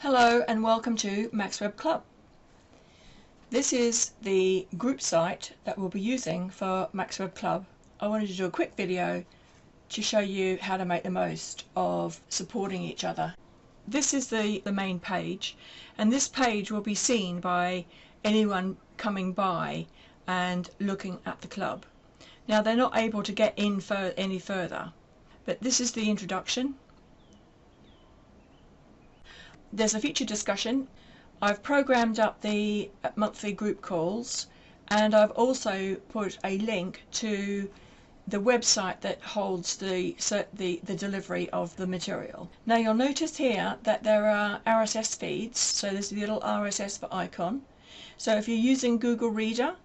Hello and welcome to MaxWeb Club. This is the group site that we'll be using for MaxWeb Club. I wanted to do a quick video to show you how to make the most of supporting each other. This is the main page, and this page will be seen by anyone coming by and looking at the club. Now they're not able to get in any further, but this is the introduction. There's a feature discussion. I've programmed up the monthly group calls, and I've also put a link to the website that holds the delivery of the material. Now you'll notice here that there are RSS feeds, so there's the little RSS for icon. So if you're using Google Reader,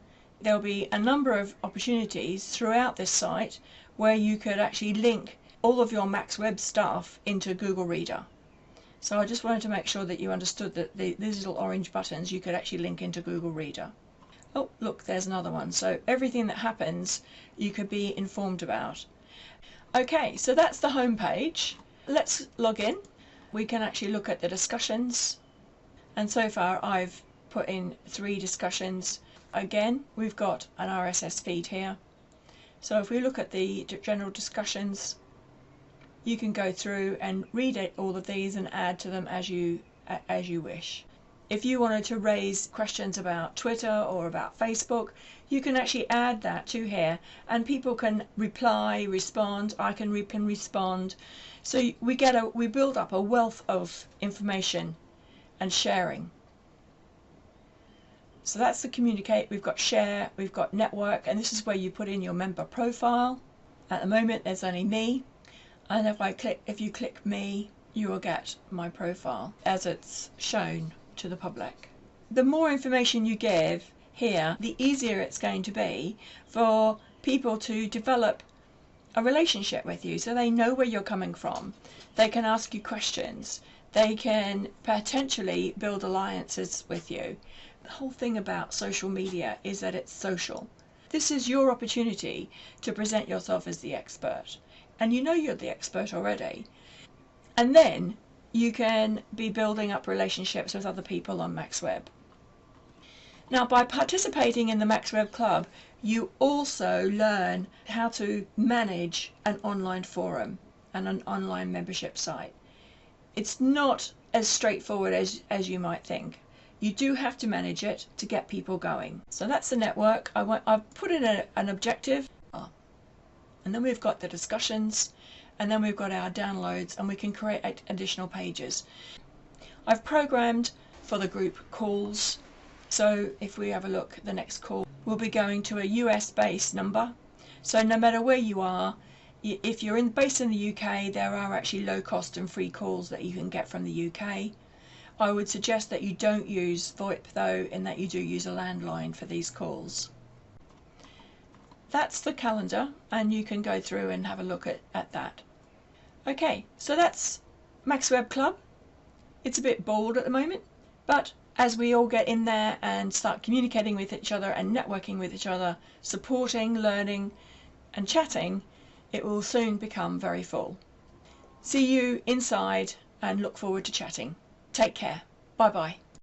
there'll be a number of opportunities throughout this site where you could actually link all of your MaxWeb stuff into Google Reader. So I just wanted to make sure that you understood that these little orange buttons you could actually link into Google Reader. Oh, look, there's another one. So everything that happens you could be informed about. Okay, so that's the home page. Let's log in. We can actually look at the discussions. And so far I've put in 3 discussions. Again, we've got an RSS feed here. So if we look at the general discussions, you can go through and read all of these and add to them as you wish. If you wanted to raise questions about Twitter or about Facebook, you can actually add that to here, and people can reply, respond. I can respond. So we build up a wealth of information and sharing. So that's the communicate. We've got share, we've got network, and this is where you put in your member profile. At the moment there's only me. And if you click me, you will get my profile as it's shown to the public. The more information you give here, the easier it's going to be for people to develop a relationship with you, so they know where you're coming from. They can ask you questions. They can potentially build alliances with you. The whole thing about social media is that it's social. This is your opportunity to present yourself as the expert. And you know you're the expert already. And then you can be building up relationships with other people on MaxWeb. Now, by participating in the MaxWeb Club, you also learn how to manage an online forum and an online membership site. It's not as straightforward as you might think. You do have to manage it to get people going. So that's the network. I've put in an objective. And then we've got the discussions, and then we've got our downloads, and we can create additional pages. I've programmed for the group calls. So if we have a look, the next call will be going to a US-based number. So no matter where you are, if you're based in the UK, there are actually low-cost and free calls that you can get from the UK. I would suggest that you don't use VoIP though, and that you do use a landline for these calls. That's the calendar, and you can go through and have a look at that. Okay, so that's MaxWeb Club. It's a bit bored at the moment, but as we all get in there and start communicating with each other and networking with each other, supporting, learning and chatting, it will soon become very full. See you inside and look forward to chatting. Take care. Bye bye.